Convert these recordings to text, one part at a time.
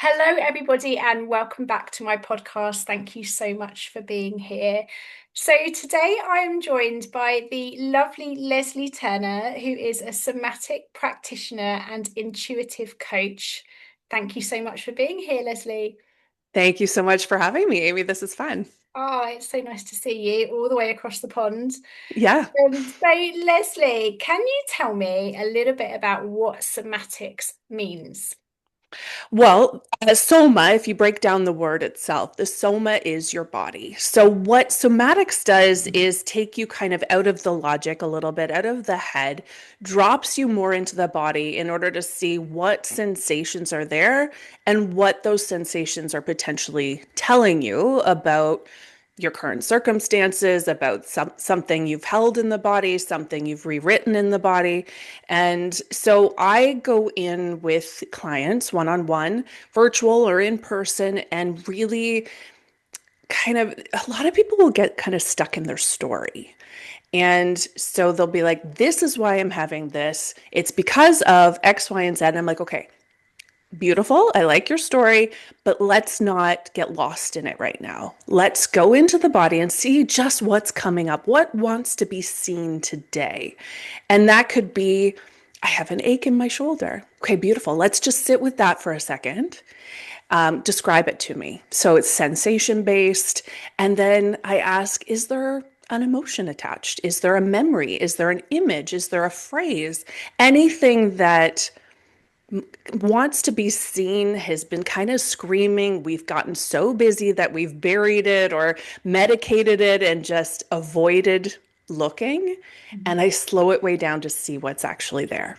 Hello, everybody, and welcome back to my podcast. Thank you so much for being here. So, today I am joined by the lovely Lesley Turner, who is a somatic practitioner and intuitive coach. Thank you so much for being here, Lesley. Thank you so much for having me, Amy. This is fun. Oh, it's so nice to see you all the way across the pond. Yeah. So, Lesley, can you tell me a little bit about what somatics means? Well, soma, if you break down the word itself, the soma is your body. So, what somatics does is take you kind of out of the logic a little bit, out of the head, drops you more into the body in order to see what sensations are there and what those sensations are potentially telling you about your current circumstances, about something you've held in the body, something you've rewritten in the body. And so I go in with clients one on one, virtual or in person, and really kind of a lot of people will get kind of stuck in their story. And so they'll be like, this is why I'm having this. It's because of X, Y, and Z. And I'm like, okay, beautiful. I like your story, but let's not get lost in it right now. Let's go into the body and see just what's coming up. What wants to be seen today? And that could be, I have an ache in my shoulder. Okay, beautiful. Let's just sit with that for a second. Describe it to me. So it's sensation based. And then I ask, is there an emotion attached? Is there a memory? Is there an image? Is there a phrase? Anything that wants to be seen has been kind of screaming. We've gotten so busy that we've buried it or medicated it and just avoided looking. And I slow it way down to see what's actually there.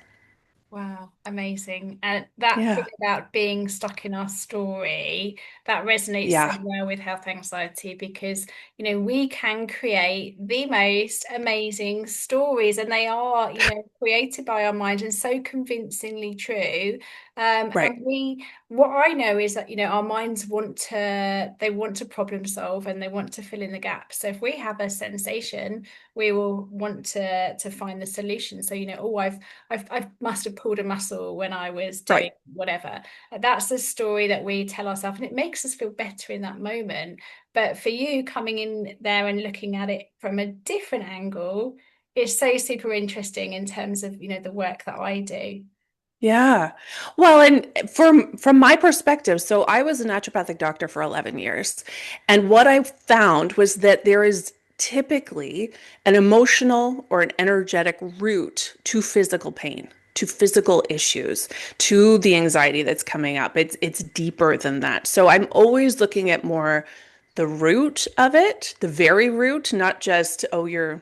Wow, amazing. And that thing Yeah. about being stuck in our story, that resonates so Yeah. well with health anxiety because, we can create the most amazing stories and they are, created by our mind and so convincingly true. Right. And what I know is that, our minds they want to problem solve and they want to fill in the gaps. So if we have a sensation, we will want to find the solution. So, I must have pulled a muscle when I was doing Right. whatever. That's the story that we tell ourselves, and it makes us feel better in that moment. But for you coming in there and looking at it from a different angle is so super interesting in terms of, the work that I do. Yeah. Well, and from my perspective, so I was a naturopathic doctor for 11 years. And what I found was that there is typically an emotional or an energetic root to physical pain, to physical issues, to the anxiety that's coming up. It's deeper than that. So I'm always looking at more the root of it, the very root, not just, oh, you're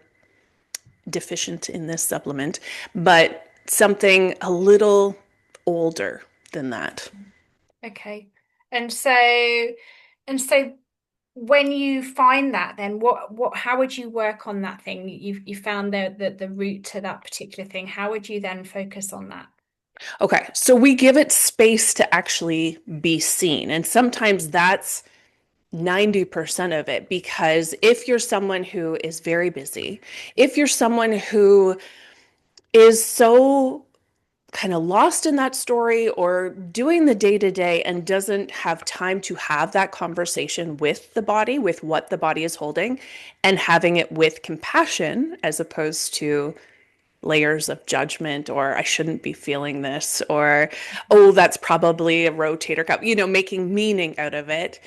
deficient in this supplement, but something a little older than that. Okay. And so and so when you find that, then how would you work on that thing? You found the root to that particular thing. How would you then focus on that? Okay, so we give it space to actually be seen. And sometimes that's 90% of it because if you're someone who is very busy, if you're someone who is so kind of lost in that story or doing the day to day and doesn't have time to have that conversation with the body, with what the body is holding, and having it with compassion as opposed to layers of judgment or I shouldn't be feeling this or oh that's probably a rotator cuff, making meaning out of it.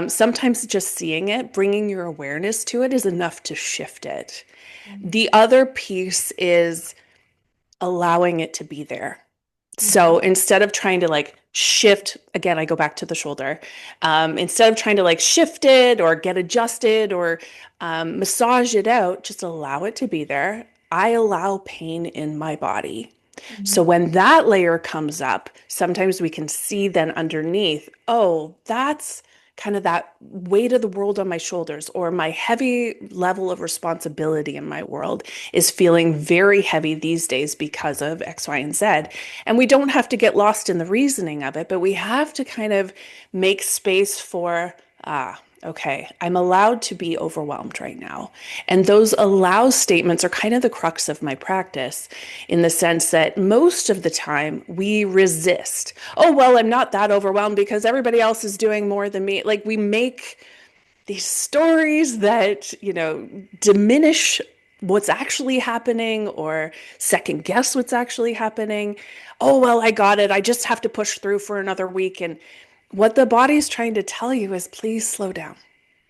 Sometimes just seeing it, bringing your awareness to it is enough to shift it. The other piece is allowing it to be there. So Mhm. instead of trying to like shift, again, I go back to the shoulder. Instead of trying to like shift it or get adjusted or massage it out, just allow it to be there. I allow pain in my body. So Mhm. when that layer comes up, sometimes we can see then underneath, oh, that's kind of that weight of the world on my shoulders, or my heavy level of responsibility in my world is feeling very heavy these days because of X, Y, and Z. And we don't have to get lost in the reasoning of it, but we have to kind of make space for, Okay, I'm allowed to be overwhelmed right now. And those allow statements are kind of the crux of my practice in the sense that most of the time we resist. Oh, well, I'm not that overwhelmed because everybody else is doing more than me. Like we make these stories that, diminish what's actually happening or second guess what's actually happening. Oh, well, I got it. I just have to push through for another week. And what the body's trying to tell you is please slow down.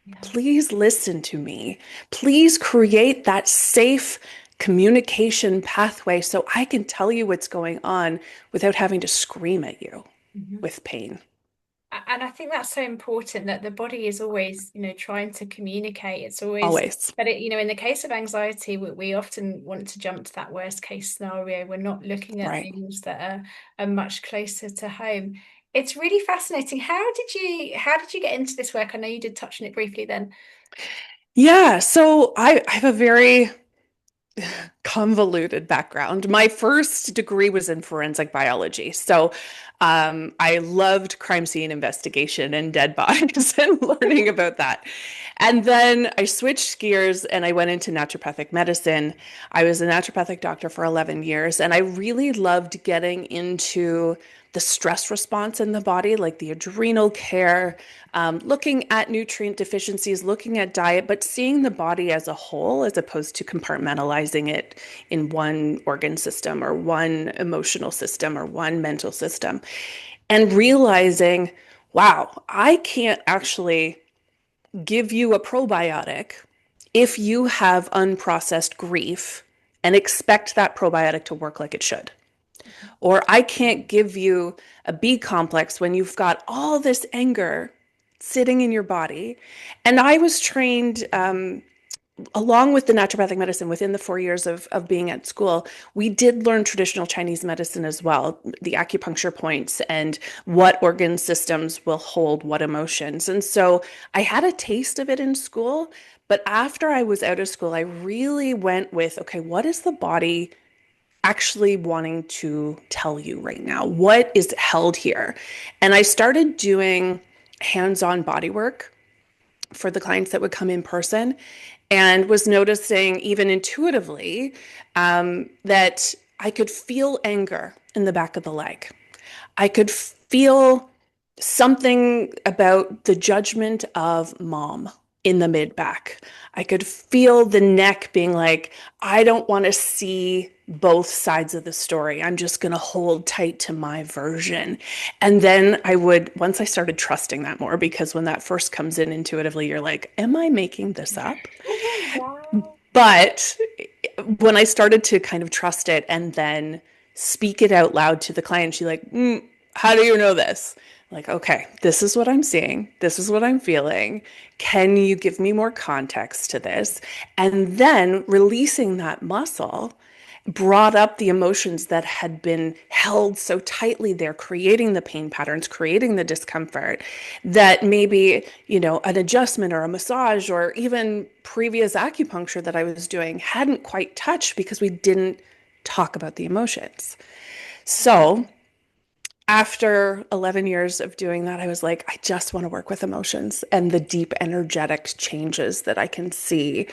Yeah. Please listen to me. Please create that safe communication pathway so I can tell you what's going on without having to scream at you Mhm. with pain. And I think that's so important that the body is always, trying to communicate. It's always, Always. but in the case of anxiety, we often want to jump to that worst case scenario. We're not looking at Right. things that are much closer to home. It's really fascinating. How did you get into this work? I know you did touch on it briefly then. Yeah. So I have a very convoluted background. My first degree was in forensic biology. So I loved crime scene investigation and dead bodies and learning about that. And then I switched gears and I went into naturopathic medicine. I was a naturopathic doctor for 11 years, and I really loved getting into the stress response in the body, like the adrenal care, looking at nutrient deficiencies, looking at diet, but seeing the body as a whole as opposed to compartmentalizing it in one organ system or one emotional system or one mental system. And realizing, wow, I can't actually give you a probiotic if you have unprocessed grief and expect that probiotic to work like it should. Or I can't give you a B complex when you've got all this anger sitting in your body. And I was trained along with the naturopathic medicine within the 4 years of being at school. We did learn traditional Chinese medicine as well, the acupuncture points and what organ systems will hold what emotions. And so I had a taste of it in school. But after I was out of school, I really went with, okay, what is the body actually wanting to tell you right now? What is held here? And I started doing hands on body work for the clients that would come in person and was noticing, even intuitively, that I could feel anger in the back of the leg. I could feel something about the judgment of mom in the mid back. I could feel the neck being like, I don't want to see both sides of the story. I'm just going to hold tight to my version. And then once I started trusting that more, because when that first comes in intuitively, you're like, am I making this up? Wow. But when I started to kind of trust it and then speak it out loud to the client, she's like, how do you know this? I'm like, okay, this is what I'm seeing. This is what I'm feeling. Can you give me more context to this? And then releasing that muscle brought up the emotions that had been held so tightly there, creating the pain patterns, creating the discomfort that maybe, an adjustment or a massage or even previous acupuncture that I was doing hadn't quite touched because we didn't talk about the emotions. So, after 11 years of doing that, I was like, I just want to work with emotions and the deep energetic changes that I can see,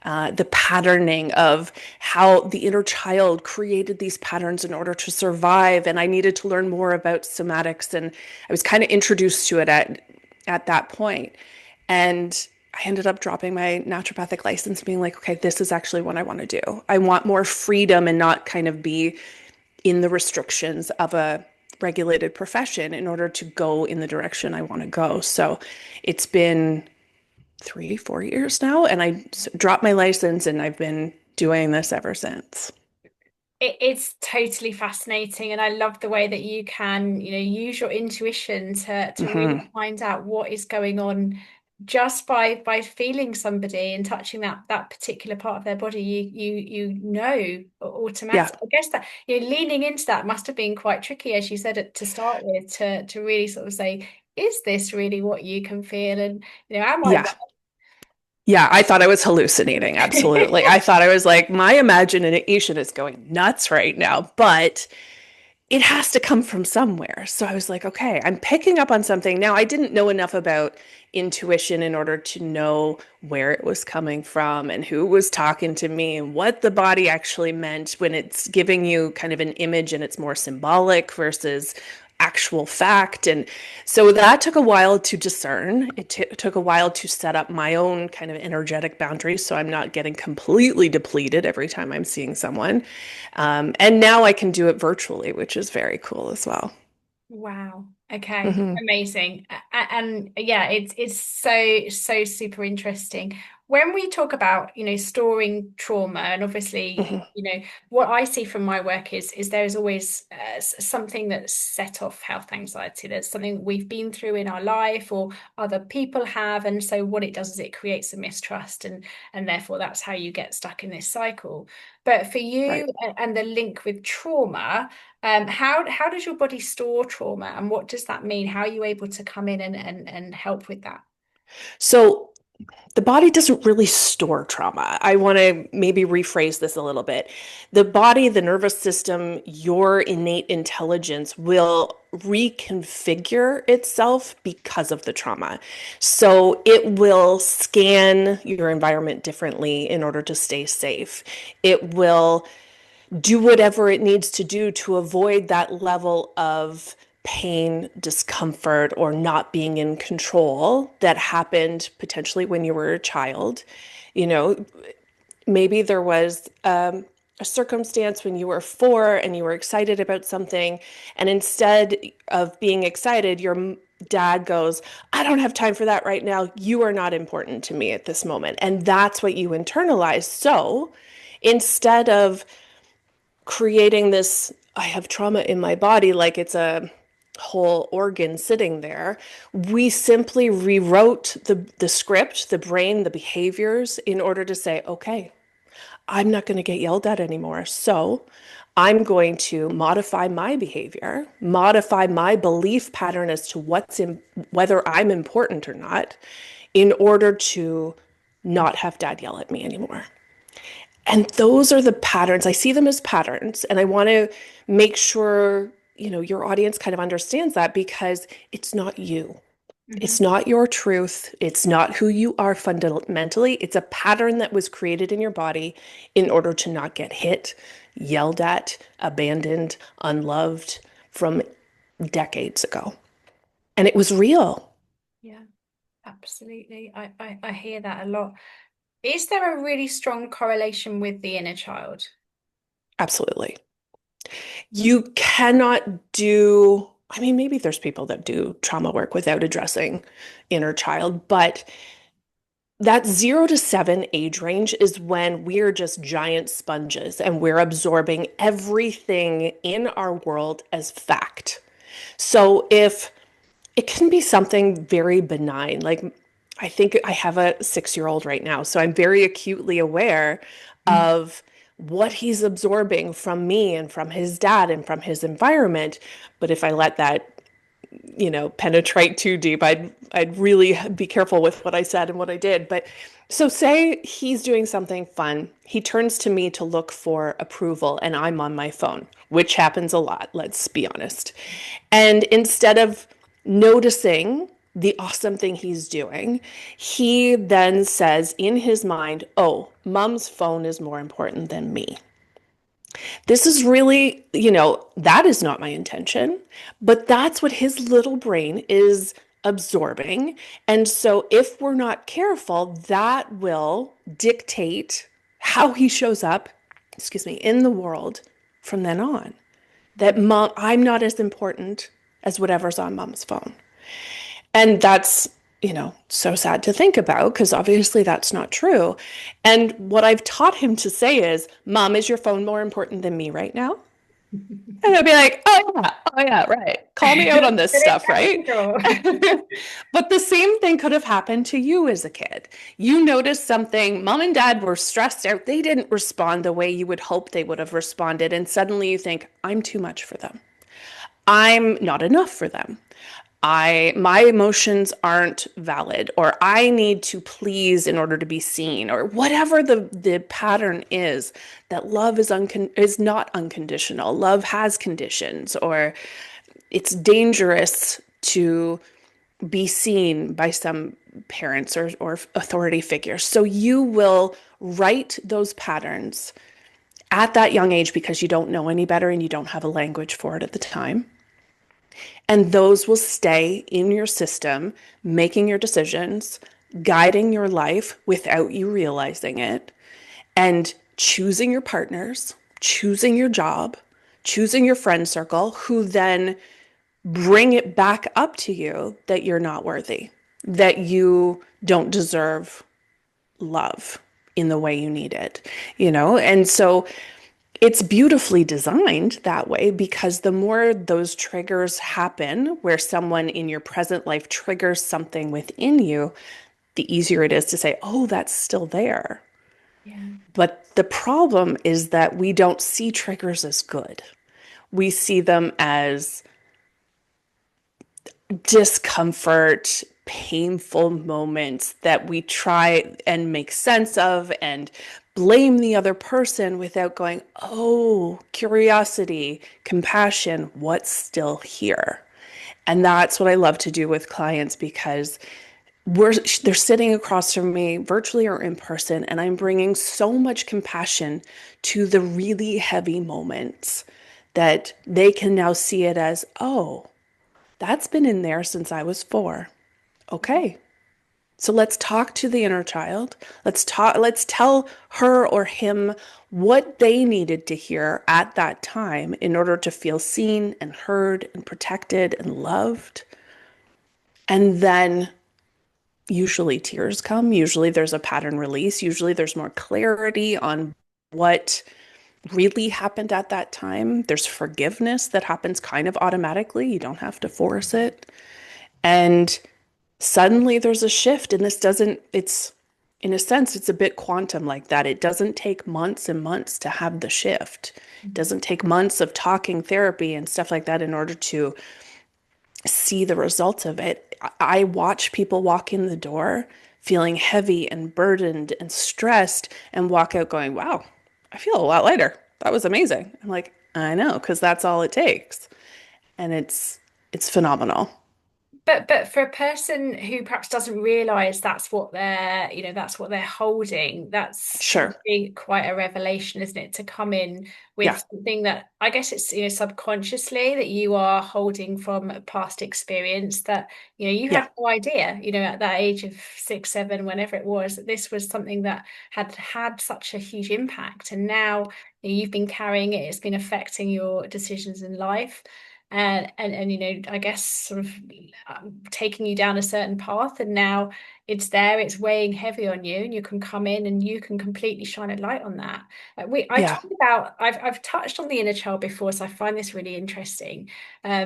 the patterning of how the inner child created these patterns in order to survive. And I needed to learn more about somatics. And I was kind of introduced to it at that point. And I ended up dropping my naturopathic license, being like, okay, this is actually what I want to do. I want more freedom and not kind of be in the restrictions of a regulated profession in order to go in the direction I want to go. So it's been 3, 4 years now, and I dropped my license and I've been doing this ever since. It's totally fascinating, and I love the way that you can, use your intuition to really Hmm. find out what is going on just by feeling somebody and touching that particular part of their body. You know Yeah. automatic. I guess that leaning into that must have been quite tricky, as you said it to start with, to really sort of say, is this really what you can feel? And am I Yeah. Yeah. I thought I was hallucinating. Absolutely. right? I thought I was like, my imagination is going nuts right now. But it has to come from somewhere. So I was like, okay, I'm picking up on something. Now, I didn't know enough about intuition in order to know where it was coming from and who was talking to me and what the body actually meant when it's giving you kind of an image and it's more symbolic versus actual fact. And so that took a while to discern. It took a while to set up my own kind of energetic boundaries so I'm not getting completely depleted every time I'm seeing someone. And now I can do it virtually, which is very cool as well. Wow. Okay. Hmm. Amazing. And yeah, it's so super interesting. When we talk about, storing trauma, and obviously, Hmm. what I see from my work is there's always something that's set off health anxiety. There's something we've been through in our life or other people have, and so what it does is it creates a mistrust, and therefore that's how you get stuck in this cycle. But for you Right. and the link with trauma. How does your body store trauma, and what does that mean? How are you able to come in and help with that? So the body doesn't really store trauma. I want to maybe rephrase this a little bit. The body, the nervous system, your innate intelligence will reconfigure itself because of the trauma. So it will scan your environment differently in order to stay safe. It will do whatever it needs to do to avoid that level of pain, discomfort, or not being in control that happened potentially when you were a child. You know, maybe there was a circumstance when you were 4 and you were excited about something, and instead of being excited, your dad goes, I don't have time for that right now. You are not important to me at this moment. And that's what you internalize. So instead of creating this, I have trauma in my body, like it's a whole organ sitting there, we simply rewrote the script, the brain, the behaviors in order to say, okay, I'm not going to get yelled at anymore. So I'm going to modify my behavior, modify my belief pattern as to whether I'm important or not, in order to not have dad yell at me anymore. And those are the patterns. I see them as patterns, and I want to make sure, your audience kind of understands that because it's not you. It's Hmm. not your truth. It's not who you are fundamentally. It's a pattern that was created in your body in order to not get hit, yelled at, abandoned, unloved from decades ago. And it was real. Yeah, absolutely. I hear that a lot. Is there a really strong correlation with the inner child? Absolutely. You cannot do, I mean, maybe there's people that do trauma work without addressing inner child, but that 0 to 7 age range is when we're just giant sponges and we're absorbing everything in our world as fact. So if it can be something very benign, like I think I have a 6 year old right now, so I'm very acutely aware of what he's absorbing from me and from his dad and from his environment. But if I let that penetrate too deep, I'd really be careful with what I said and what I did. But so say he's doing something fun. He turns to me to look for approval and I'm on my phone, which happens a lot, let's be honest. And instead of noticing the awesome thing he's doing, he then says in his mind, "Oh, mom's phone is more important than me." This is really, that is not my intention, but that's what his little brain is absorbing. And so if we're not careful, that will dictate how he shows up, excuse me, in the world from then on. That mom, I'm not as important as whatever's on mom's phone. And that's, so sad to think about because obviously that's not true. And what I've taught him to say is, Mom, is your phone more important than me right now? And I'd be like, oh yeah, right. Call me out on this Put it stuff, down the right? drawer. But the same thing could have happened to you as a kid. You noticed something, mom and dad were stressed out. They didn't respond the way you would hope they would have responded. And suddenly you think, I'm too much for them. I'm not enough for them. My emotions aren't valid, or I need to please in order to be seen, or whatever the pattern is, that love is not unconditional. Love has conditions, or it's dangerous to be seen by some parents or authority figures. So you will write those patterns at that young age because you don't know any better and you don't have a language for it at the time. And those will stay in your system, making your decisions, guiding your life without you realizing it, and choosing your partners, choosing your job, choosing your friend circle, who then bring it back up to you that you're not worthy, that you don't deserve love in the way you need it, And so it's beautifully designed that way because the more those triggers happen, where someone in your present life triggers something within you, the easier it is to say, oh, that's still there. Yeah. But the problem is that we don't see triggers as good. We see them as discomfort, painful moments that we try and make sense of and blame the other person without going, oh, curiosity, compassion, what's still here? And that's what I love to do with clients because they're sitting across from me virtually or in person, and I'm bringing so much compassion to the really heavy moments that they can now see it as, oh, that's been in there since I was 4. Okay. So let's talk to the inner child. Let's tell her or him what they needed to hear at that time in order to feel seen and heard and protected and loved. And then usually tears come. Usually there's a pattern release. Usually there's more clarity on what really happened at that time. There's forgiveness that happens kind of automatically. You don't have to force it. And suddenly there's a shift, and it's in a sense, it's a bit quantum like that. It doesn't take months and months to have the shift. It Mhm. doesn't take months of talking therapy and stuff like that in order to see the results of it. I watch people walk in the door feeling heavy and burdened and stressed and walk out going, wow, I feel a lot lighter. That was amazing. I'm like, I know, because that's all it takes. And it's phenomenal. But for a person who perhaps doesn't realize that's what they're holding, that's that Sure. would be quite a revelation, isn't it? To come in Yeah. with something that I guess it's, subconsciously that you are holding from a past experience that, you Yeah. had no idea, at that age of 6, 7, whenever it was, that this was something that had had such a huge impact. And now you've been carrying it, it's been affecting your decisions in life. And I guess sort of taking you down a certain path, and now it's there, it's weighing heavy on you, and you can come in and you can completely shine a light on that. I Yeah. talk about, I've touched on the inner child before, so I find this really interesting,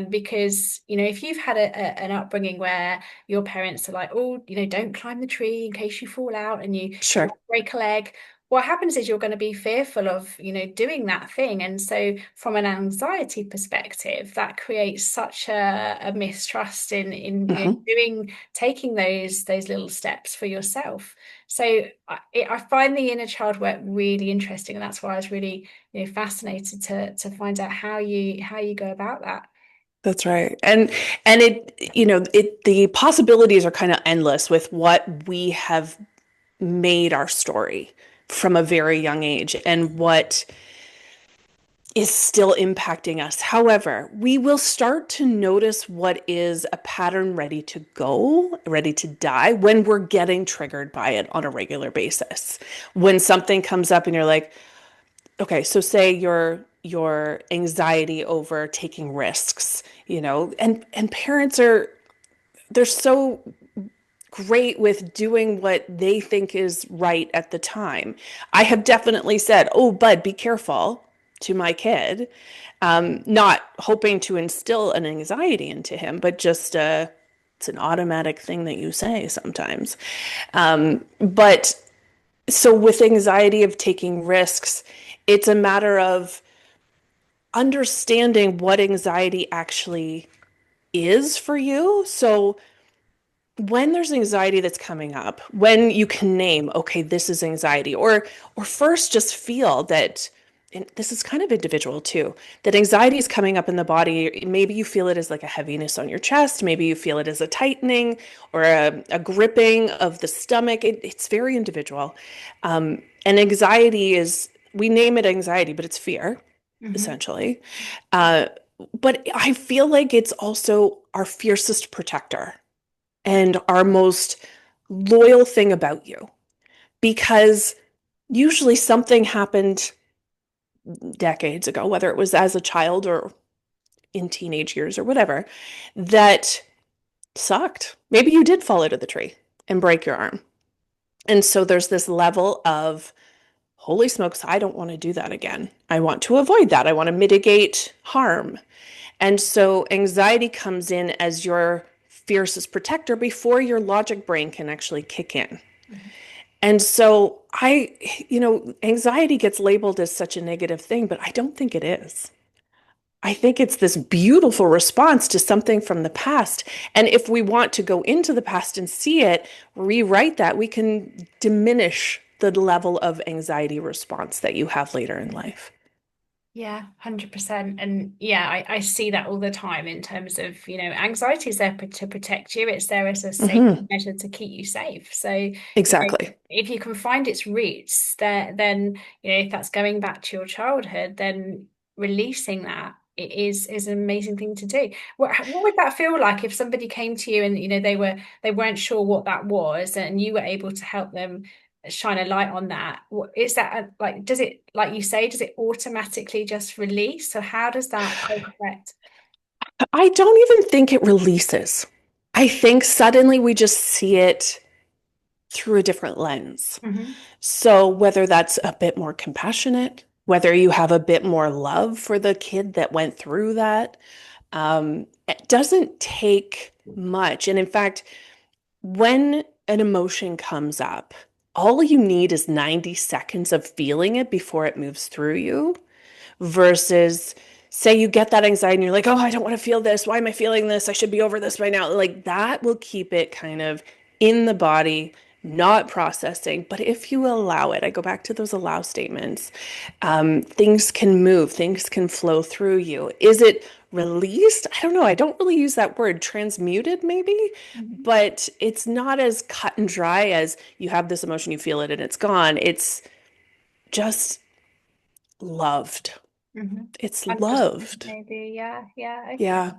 because if you've had an upbringing where your parents are like, oh, don't climb the tree in case you fall out and you Sure. might break a leg. What happens is you're going to be fearful of, doing that thing. And so from an anxiety perspective, that creates such a mistrust in Hmm. taking those little steps for yourself. So I find the inner child work really interesting, and that's why I was really, fascinated to find out how you go about that. That's right. And the possibilities are kind of endless with what we have made our story from a very young age and what is still impacting us. However, we will start to notice what is a pattern ready to go, ready to die when we're getting triggered by it on a regular basis. When something comes up and you're like, okay, so say your anxiety over taking risks, and parents they're so great with doing what they think is right at the time. I have definitely said, "Oh, bud, be careful," to my kid, not hoping to instill an anxiety into him, but just it's an automatic thing that you say sometimes. But so with anxiety of taking risks, it's a matter of understanding what anxiety actually is for you. So when there's anxiety that's coming up, when you can name, okay, this is anxiety, or first just feel that, and this is kind of individual too, that anxiety is coming up in the body. Maybe you feel it as like a heaviness on your chest, maybe you feel it as a tightening or a gripping of the stomach. It's very individual. And anxiety is, we name it anxiety, but it's fear, Hmm. essentially. Uh, but I feel like it's also our fiercest protector and our most loyal thing about you, because usually something happened decades ago, whether it was as a child or in teenage years or whatever, that sucked. Maybe you did fall out of the tree and break your arm. And so there's this level of, holy smokes, I don't want to do that again. I want to avoid that. I want to mitigate harm. And so anxiety comes in as your fiercest protector before your logic brain can actually kick in. And so anxiety gets labeled as such a negative thing, but I don't think it is. I think it's this beautiful response to something from the past. And if we want to go into the past and see it, rewrite that, we can diminish the level of anxiety response that you have later in life. Yeah, 100%. And yeah, I see that all the time in terms of, anxiety is there to protect you. It's there as a safety Hmm. measure to keep you safe. So, Exactly. if you can find its roots there, then, if that's going back to your childhood, then releasing that it is an amazing thing to do. What would that feel like if somebody came to you and, they weren't sure what that was and you were able to help them shine a light on that? Is that like, does it, like you say, does it automatically just release? So how does that take effect? I don't even think it releases. I think suddenly we just see it through a different lens. Hmm. So, whether that's a bit more compassionate, whether you have a bit more love for the kid that went through that, it doesn't take much. And in fact, when an emotion comes up, all you need is 90 seconds of feeling it before it moves through you versus say you get that anxiety and you're like, oh, I don't want to feel this. Why am I feeling this? I should be over this by now. Like that will keep it kind of in the body, not processing. But if you allow it, I go back to those allow statements, things can move, things can flow through you. Is it released? I don't know. I don't really use that word. Transmuted, maybe, Hmm. but it's not as cut and dry as you have this emotion, you feel it, and it's gone. It's just loved. Hmm. It's 100% loved. maybe. Yeah. Yeah. Okay. Yeah.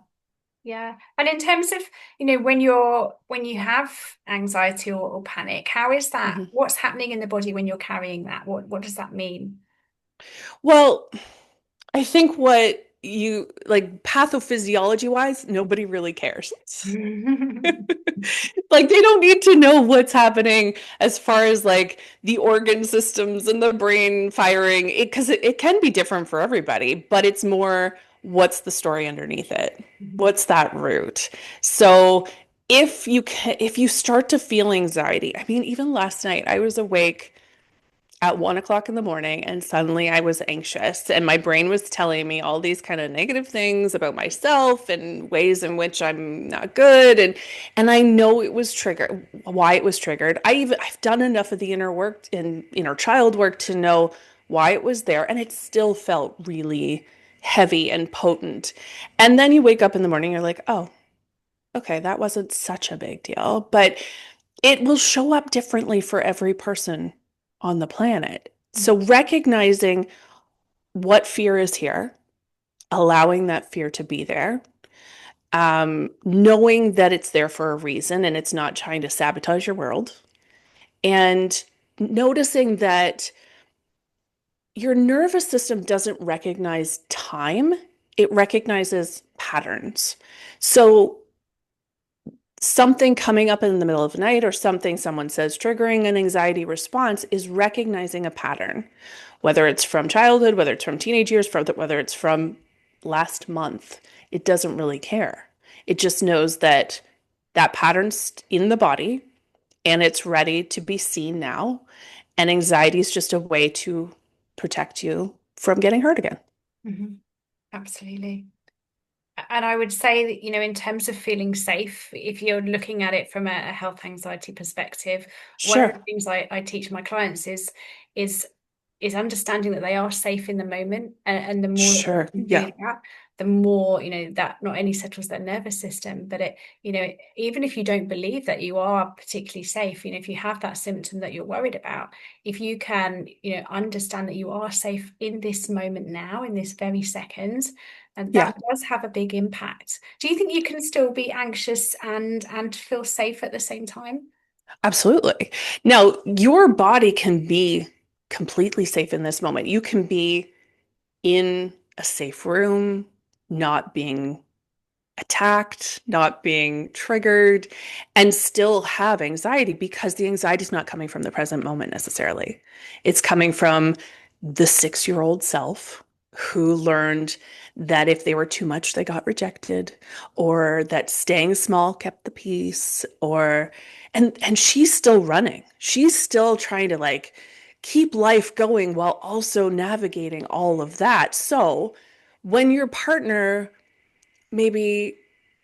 Yeah. And in terms of, when you have anxiety or panic, how is that? Mhm. What's happening in the body when you're carrying that? What does that mean? Well, I think what you like pathophysiology wise, nobody really cares. Like they don't need to know what's happening as far as like the organ systems and the brain firing it because it can be different for everybody, but it's more what's the story underneath it? What's that root? So if you start to feel anxiety, I mean, even last night I was awake at 1 o'clock in the morning and suddenly I was anxious and my brain was telling me all these kind of negative things about myself and ways in which I'm not good and I know it was triggered why it was triggered. I've done enough of the inner work and inner child work to know why it was there and it still felt really heavy and potent. And then you wake up in the morning you're like, "Oh, okay, that wasn't such a big deal." But it will show up differently for every person on the planet. So recognizing what fear is here, allowing that fear to be there, knowing that it's there for a reason and it's not trying to sabotage your world, and noticing that your nervous system doesn't recognize time, it recognizes patterns. So something coming up in the middle of the night or something someone says triggering an anxiety response is recognizing a pattern, whether it's from childhood, whether it's from teenage years, whether it's from last month. It doesn't really care. It just knows that that pattern's in the body and it's ready to be seen now. And anxiety is just a way to protect you from getting hurt again. Hmm. Absolutely. And I would say that, in terms of feeling safe, if you're looking at it from a health anxiety perspective, one of the Sure. things I teach my clients is is understanding that they are safe in the moment. And the more that Sure. they can do Yeah. that, the more, that not only settles their nervous system, but even if you don't believe that you are particularly safe, if you have that symptom that you're worried about, if you can, understand that you are safe in this moment now, in this very second, and Yeah. that does have a big impact. Do you think you can still be anxious and feel safe at the same time? Absolutely. Now, your body can be completely safe in this moment. You can be in a safe room, not being attacked, not being triggered, and still have anxiety because the anxiety is not coming from the present moment necessarily. It's coming from the 6-year-old self who learned that if they were too much, they got rejected, or that staying small kept the peace, or and she's still running. She's still trying to like keep life going while also navigating all of that. So when your partner maybe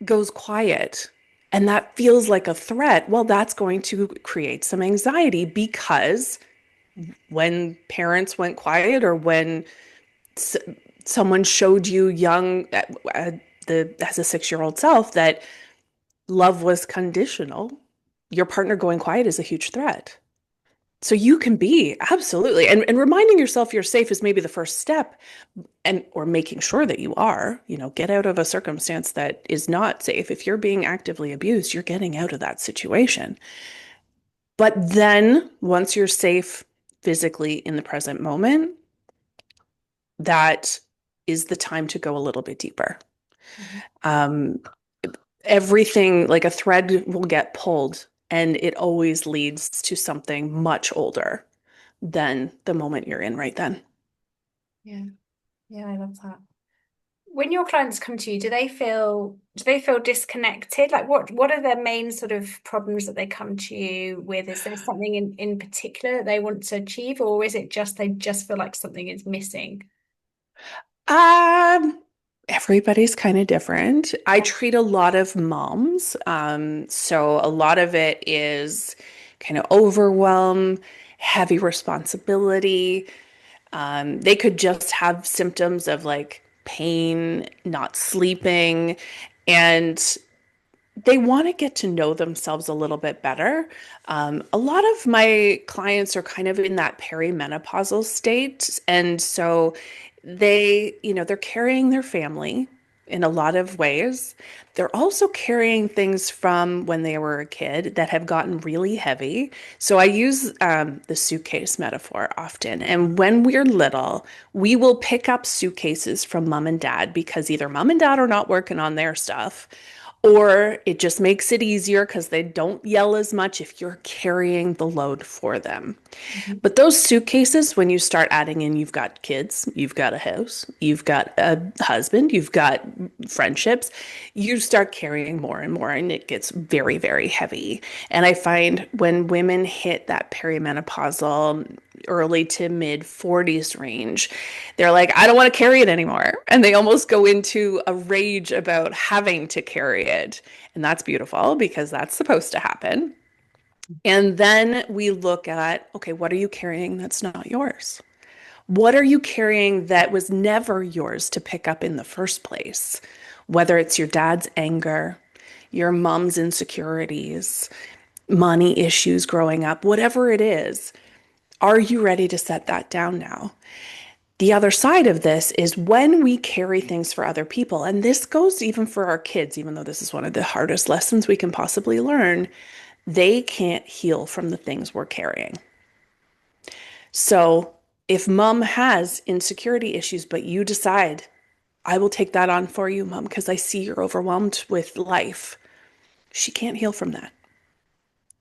goes quiet and that feels like a threat, well, that's going to create some anxiety because when parents went quiet or when s- someone showed you young, as a 6-year-old self, that love was conditional, your partner going quiet is a huge threat. So you can be absolutely, and reminding yourself you're safe is maybe the first step, and or making sure that you are, get out of a circumstance that is not safe. If you're being actively abused, you're getting out of that situation. But then once you're safe physically in the present moment, that is the time to go a little bit deeper. Mhm. Um, Everything like a thread will get pulled, and it always leads to something much older than the moment you're in right then. Yeah, yeah, I love that. When your clients come to you, do they feel disconnected? Like what are their main sort of problems that they come to you with? Is there something in particular that they want to achieve, or is it just they just feel like something is missing? Um, Everybody's kind of different. I Yeah. treat a lot of moms. So a lot of it is kind of overwhelm, heavy responsibility. They could just have symptoms of like pain, not sleeping, and they want to get to know themselves a little bit better. A lot of my clients are kind of in that perimenopausal state. And so they're carrying their family in a lot of ways. They're also carrying things from when they were a kid that have gotten really heavy. So I use the suitcase metaphor often. And when we're little, we will pick up suitcases from mom and dad because either mom and dad are not working on their stuff, or it just makes it easier because they don't yell as much if you're carrying the load for them. Mhm. But those suitcases, when you start adding in, you've got kids, you've got a house, you've got a husband, you've got friendships, you start carrying more and more, and it gets very, very heavy. And I find when women hit that perimenopausal, early to mid 40s range, they're like, I don't want to carry it anymore. And they almost go into a rage about having to carry it. And that's beautiful because that's supposed to happen. And then we look at, okay, what are you carrying that's not yours? What are you carrying that was never yours to pick up in the first place? Whether it's your dad's anger, your mom's insecurities, money issues growing up, whatever it is, are you ready to set that down now? The other side of this is when we carry things for other people, and this goes even for our kids, even though this is one of the hardest lessons we can possibly learn, they can't heal from the things we're carrying. So if mom has insecurity issues, but you decide, I will take that on for you, mom, because I see you're overwhelmed with life, she can't heal from that.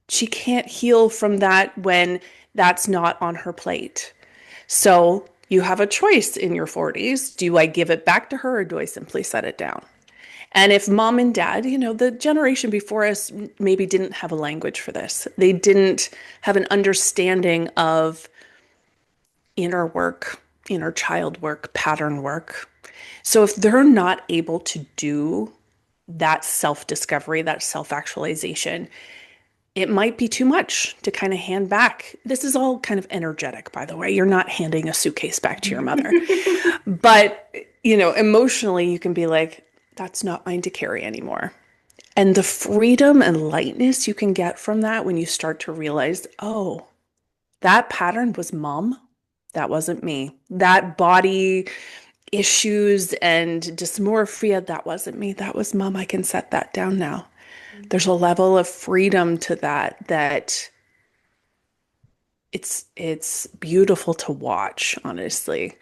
She can't heal from that when that's not on her plate. So you have a choice in your 40s. Do I give it back to her or do I simply set it down? And if mom and dad, the generation before us maybe didn't have a language for this, they didn't have an understanding of inner work. inner child work, pattern work. So if they're not able to do that self discovery, that self actualization, it might be too much to kind of hand back. This is all kind of energetic, by the way. You're not handing a suitcase back to your mother. But, emotionally, you can be like, that's not mine to carry anymore. And the freedom and lightness you can get from that when you start to realize, oh, that pattern was mom. That wasn't me. That body issues and dysmorphia, that wasn't me. That was mom. I can set that down now. There's a level of freedom to that it's beautiful to watch, honestly.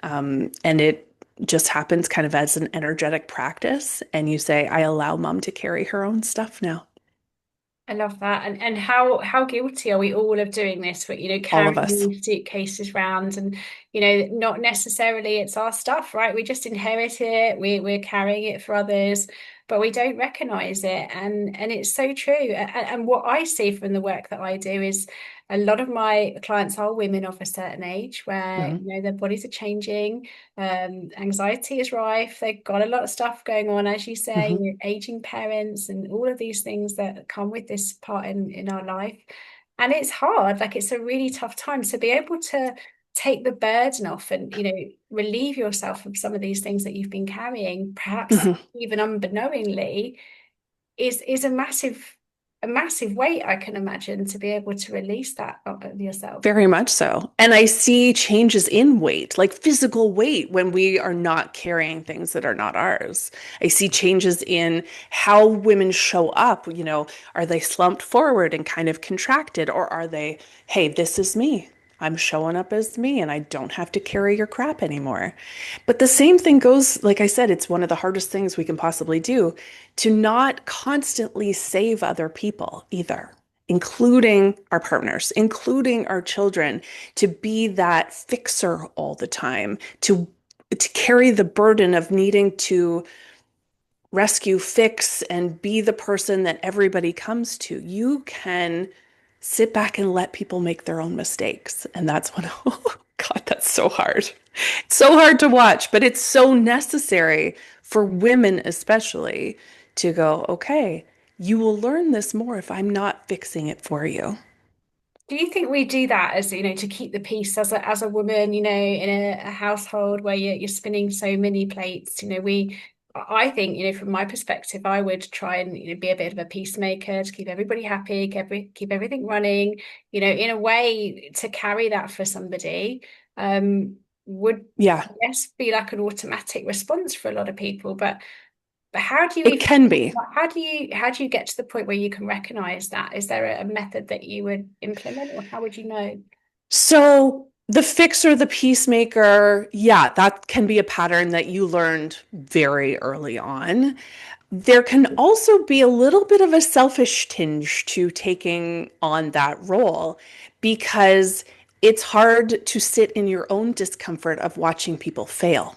And it just happens kind of as an energetic practice. And you say, I allow mom to carry her own stuff now. I love that. And how guilty are we all of doing this? But All of carrying us. these suitcases round, and not necessarily it's our stuff, right? We just inherit it. We're carrying it for others, but we don't recognize it. And it's so true. And what I see from the work that I do is a lot of my clients are women of a certain age where Mhm. their bodies are changing, anxiety is rife, they've got a lot of stuff going on, as you say, Mhm. aging parents and all of these things that come with this part in our life. And it's hard, like it's a really tough time. So be able to take the burden off and relieve yourself of some of these things that you've been carrying, perhaps Mhm. even unbeknowingly, is a massive weight, I can imagine, to be able to release that of yourself. Very much so. And I see changes in weight, like physical weight, when we are not carrying things that are not ours. I see changes in how women show up. Are they slumped forward and kind of contracted, or are they, hey, this is me. I'm showing up as me and I don't have to carry your crap anymore. But the same thing goes, like I said, it's one of the hardest things we can possibly do to not constantly save other people either, including our partners, including our children, to be that fixer all the time, to carry the burden of needing to rescue, fix, and be the person that everybody comes to. You can sit back and let people make their own mistakes. And that's when, oh God, that's so hard. It's so hard to watch, but it's so necessary for women, especially, to go, okay, you will learn this more if I'm not fixing it for you. Do you think we do that as, to keep the peace as a woman, in a household where you're spinning so many plates? I think, from my perspective, I would try and, be a bit of a peacemaker to keep everybody happy, keep everything running, in a way to carry that for somebody, would, Yeah, I guess, be like an automatic response for a lot of people. But it can be. how do you get to the point where you can recognize that? Is there a method that you would implement, or how would you know? So the fixer, the peacemaker, yeah, that can be a pattern that you learned very early on. There can also be a little bit of a selfish tinge to taking on that role because it's hard to sit in your own discomfort of watching people fail.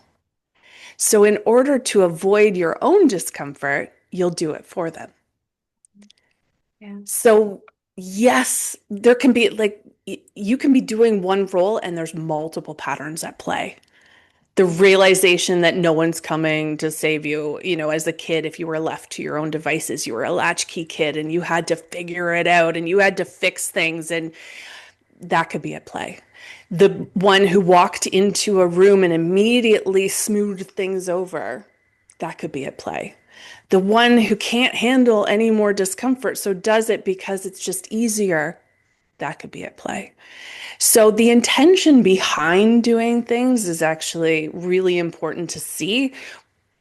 So, in order to avoid your own discomfort, you'll do it for them. Yeah. So, yes, there can be like you can be doing one role and there's multiple patterns at play. The realization that no one's coming to save you, as a kid, if you were left to your own devices, you were a latchkey kid and you had to figure it out and you had to fix things, and that could be at play. The one who walked into a room and immediately smoothed things over, that could be at play. The one who can't handle any more discomfort, so does it because it's just easier, that could be at play. So the intention behind doing things is actually really important to see.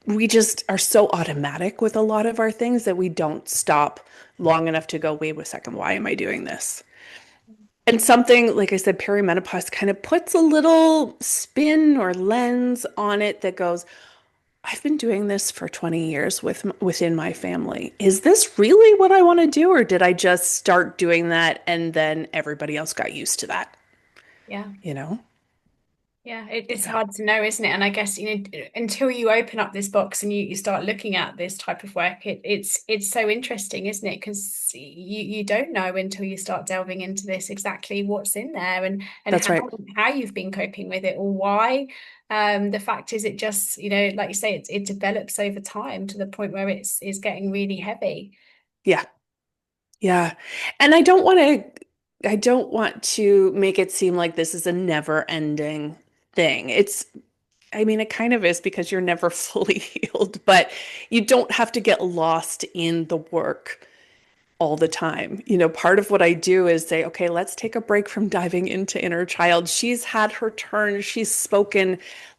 We just are so automatic with a lot of our things that we don't stop long enough to go, wait a second, why am I doing this? And something, like I said, perimenopause kind of puts a little spin or lens on it that goes, I've been doing this for 20 years within my family. Is this really what I want to do, or did I just start doing that and then everybody else got used to that? Yeah. You know? Yeah, it's Yeah, hard to know, isn't it? And I guess, until you open up this box and you start looking at this type of work, it's so interesting, isn't it? Because you don't know until you start delving into this exactly what's in there, and that's right. how you've been coping with it, or why. The fact is, it just, like you say, it develops over time to the point where it's getting really heavy. Yeah. Yeah. And I don't want to make it seem like this is a never-ending thing. I mean, it kind of is because you're never fully healed, but you don't have to get lost in the work all the time. Part of what I do is say, okay, let's take a break from diving into inner child. She's had her turn, she's spoken.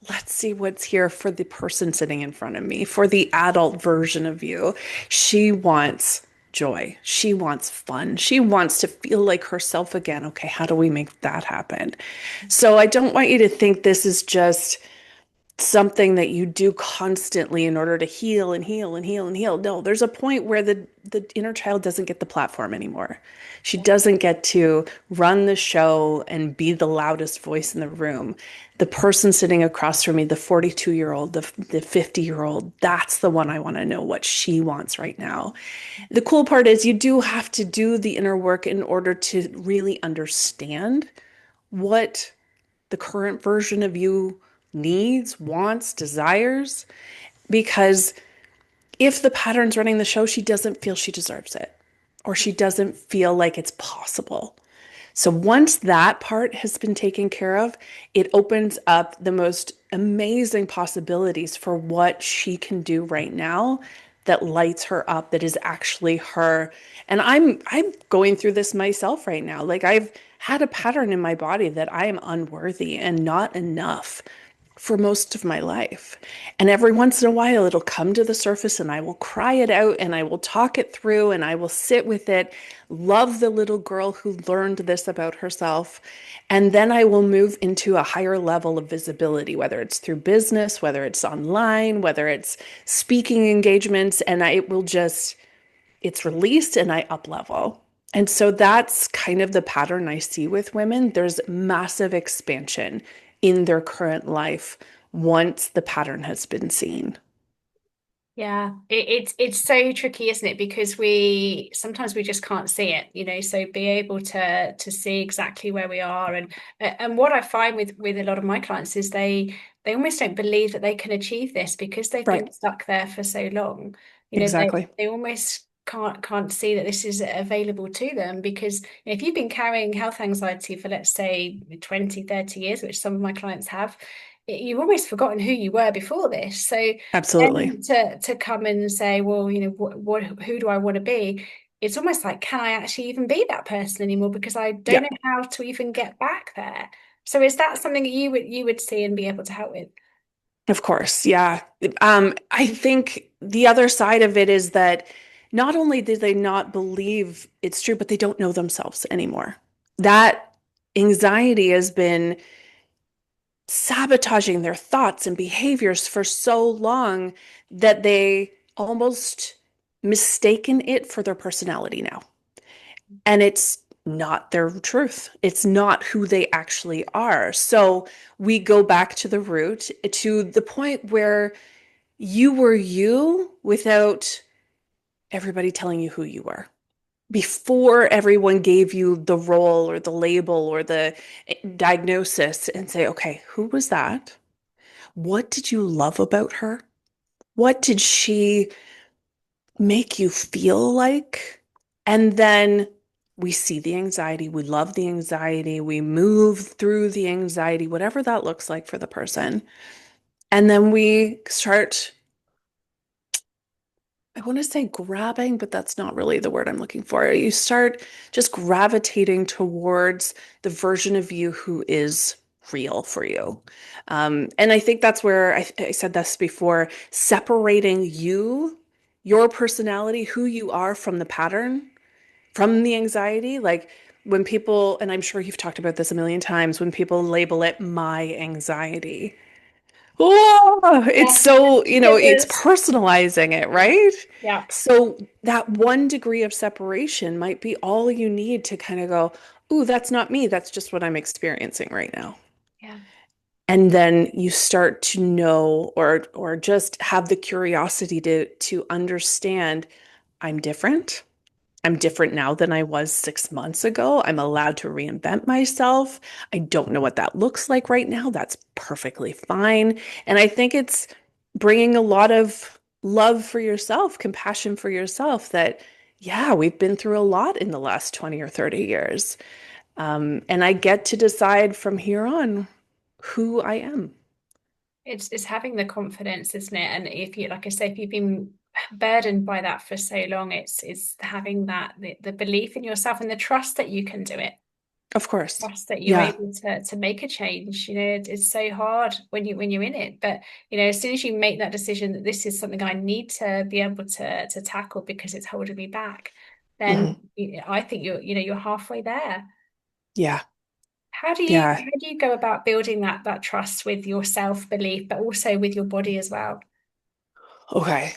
Let's see what's here for the person sitting in front of me, for the adult version of you. She wants joy. She wants fun. She wants to feel like herself again. Okay, how do we make that happen? So I don't want you to think this is just something that you do constantly in order to heal and heal and heal and heal. No, there's a point where the inner child doesn't get the platform anymore. She doesn't get to run the show and be the loudest voice in the room. The person sitting across from me, the 42-year-old, the 50-year-old, that's the one I want to know what she wants right now. The cool part is you do have to do the inner work in order to really understand what the current version of you needs, wants, desires. Because if the pattern's running the show, she doesn't feel she deserves it, or she doesn't feel like it's possible. So once that part has been taken care of, it opens up the most amazing possibilities for what she can do right now that lights her up, that is actually her. And I'm going through this myself right now. Like I've had a pattern in my body that I am unworthy and not enough for most of my life. And every once in a while, it'll come to the surface and I will cry it out and I will talk it through and I will sit with it, love the little girl who learned this about herself. And then I will move into a higher level of visibility, whether it's through business, whether it's online, whether it's speaking engagements. And I will just, it's released and I up level. And so that's kind of the pattern I see with women. There's massive expansion in their current life once the pattern has been seen. Yeah, it's so tricky, isn't it? Because we sometimes we just can't see it, So be able to see exactly where we are, and what I find with a lot of my clients is they almost don't believe that they can achieve this because they've been Right. stuck there for so long. Exactly. They almost can't see that this is available to them because if you've been carrying health anxiety for, let's say, 20, 30 years, which some of my clients have, you've almost forgotten who you were before this. So Absolutely. then to come and say, well, what who do I want to be? It's almost like, can I actually even be that person anymore? Because I don't Yeah, know how to even get back there. So is that something that you would see and be able to help with? of course. Yeah. I think the other side of it is that not only do they not believe it's true, but they don't know themselves anymore. That anxiety has been sabotaging their thoughts and behaviors for so long that they almost mistaken it for their personality now. And it's not their truth. It's not who they actually are. So we go back to the root, to the point where you were you without everybody telling you who you were. Before everyone gave you the role or the label or the diagnosis and say, okay, who was that? What did you love about her? What did she make you feel like? And then we see the anxiety, we love the anxiety, we move through the anxiety, whatever that looks like for the person. And then we start, I want to say grabbing, but that's not really the word I'm looking for. You start just gravitating towards the version of you who is real for you. And I think that's where I said this before, separating you, your personality, who you are from the pattern, from the anxiety. Like when people, and I'm sure you've talked about this a million times, when people label it my anxiety. Oh, it's Yeah, so, it's shivers. personalizing it, Yeah, right? yeah, So that one degree of separation might be all you need to kind of go, ooh, that's not me. That's just what I'm experiencing right now. yeah. And then you start to know or just have the curiosity to understand I'm different. I'm different now than I was 6 months ago. I'm allowed to reinvent myself. I don't know what that looks like right now. That's perfectly fine. And I think it's bringing a lot of love for yourself, compassion for yourself that, yeah, we've been through a lot in the last 20 or 30 years. And I get to decide from here on who I am. It's having the confidence, isn't it? And if you, like I say, if you've been burdened by that for so long, it's having that the belief in yourself and the trust that you can do it. Of course. Trust that you're Yeah. able to make a change. It's so hard when you're in it, but as soon as you make that decision that this is something I need to be able to tackle because it's holding me back, then Mhm. I think you're halfway there. Yeah. How do you Yeah. how do you go about building that trust with your self-belief, but also with your body as well? Okay.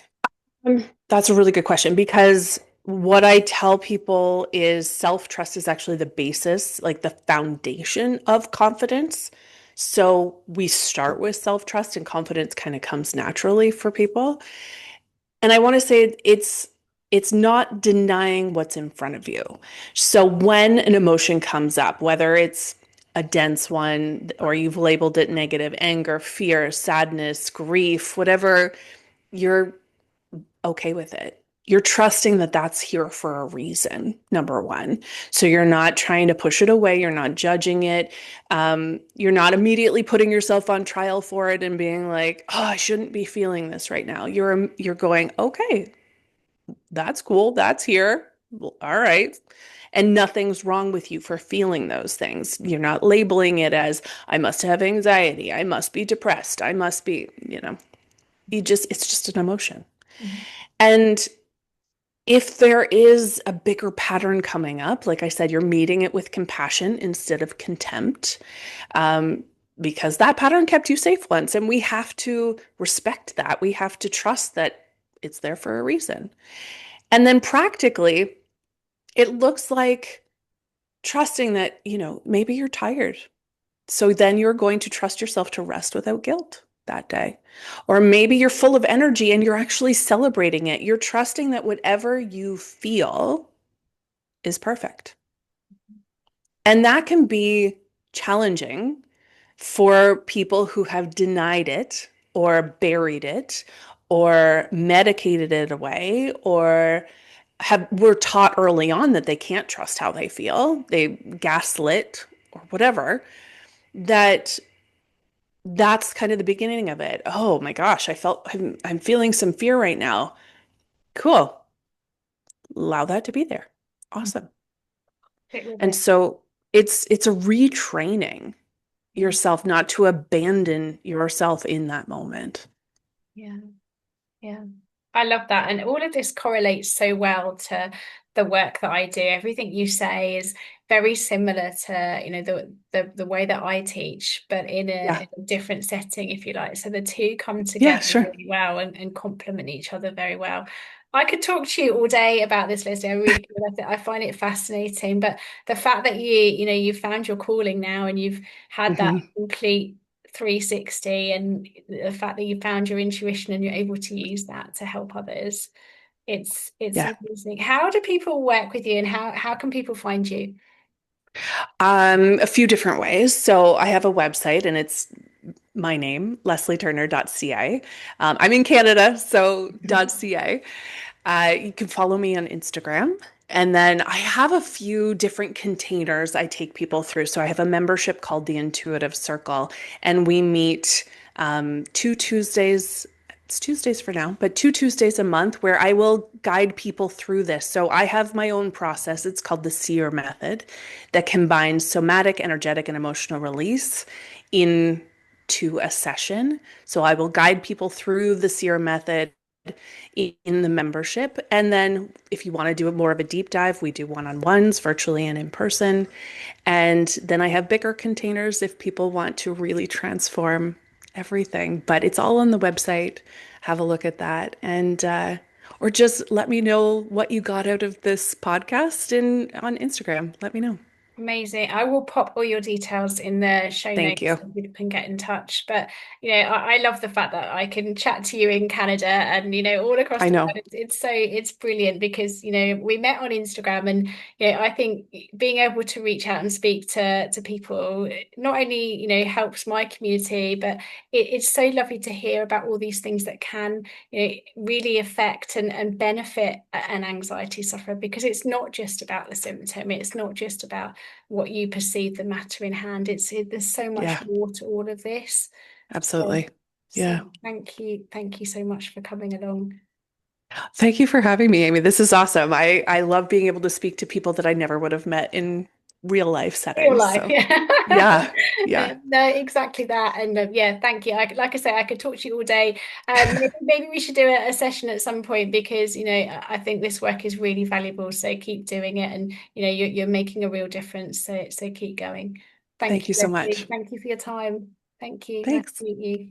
That's a really good question because what I tell people is self-trust is actually the basis, like the foundation of confidence. So we start with self-trust and confidence kind of comes naturally for people. And I want to say it's not denying what's in front of you. So when an emotion comes up, whether it's a dense one or you've labeled it negative, anger, fear, sadness, grief, whatever, you're okay with it. You're trusting that that's here for a reason, number one. So you're not trying to push it away. You're not judging it. You're not immediately putting yourself on trial for it and being like, "Oh, I shouldn't be feeling this right now." You're going, "Okay, that's cool. That's here. Well, all right." And nothing's wrong with you for feeling those things. You're not labeling it as, "I must have anxiety. I must be depressed. I must be," it's just an emotion. Mhm. And if there is a bigger pattern coming up, like I said, you're meeting it with compassion instead of contempt, um, because that pattern kept you safe once. And we have to respect that. We have to trust that it's there for a reason. And then practically, it looks like trusting that, maybe you're tired. So then you're going to trust yourself to rest without guilt that day. Or maybe you're full of energy and you're actually celebrating it. You're trusting that whatever you feel is perfect. And that can be challenging for people who have denied it or buried it or medicated it away or were taught early on that they can't trust how they feel. They gaslit or whatever. That's kind of the beginning of it. Oh my gosh, I'm feeling some fear right now. Cool. Allow that to be there. Awesome. Sit with And it. so it's a retraining Yeah. yourself not to abandon yourself in that moment. Yeah. Yeah. I love that. And all of this correlates so well to the work that I do. Everything you say is very similar to, the way that I teach, but Yeah. in a different setting, if you like. So the two come Yeah, together sure. really well and complement each other very well. I could talk to you all day about this, Leslie. I really could. I find it fascinating. But the fact that you found your calling now and you've had that Hmm. complete 360, and the fact that you found your intuition and you're able to use that to help others, it's Yeah. amazing. How do people work with you, and how can people find you? A few different ways. So I have a website and it's my name, leslieturner.ca. I'm in Canada, so .ca. You can follow me on Instagram. And then I have a few different containers I take people through. So I have a membership called the Intuitive Circle, and we meet 2 Tuesdays. It's Tuesdays for now, but 2 Tuesdays a month where I will guide people through this. So I have my own process. It's called the SEER method that combines somatic, energetic, and emotional release into a session. So I will guide people through the SEER method in the membership. And then if you want to do more of a deep dive, we do one-on-ones virtually and in person. And then I have bigger containers if people want to really transform everything. But it's all on the website. Have a look at that. And or just let me know what you got out of this podcast in on Instagram. Let me know. Amazing. I will pop all your details in the show Thank notes you. so people can get in touch. But, I love the fact that I can chat to you in Canada and, all across I the world. know. It's brilliant because, we met on Instagram and, I think being able to reach out and speak to people not only, helps my community, but it's so lovely to hear about all these things that can, really affect and benefit an anxiety sufferer because it's not just about the symptom. It's not just about what you perceive the matter in hand. There's so much Yeah, more to all of this. So, absolutely. so Yeah. thank you so much for coming along. Thank you for having me, Amy. This is awesome. I love being able to speak to people that I never would have met in real life Real settings. life, So, yeah. yeah. Yeah. No, exactly that. And yeah, thank you. Like I say, I could talk to you all day. Maybe we should do a session at some point because I think this work is really valuable. So keep doing it, and you're making a real difference. So keep going. Thank Thank you, you so Lesley. much. Thank you for your time. Thank you. Nice to Thanks. meet you.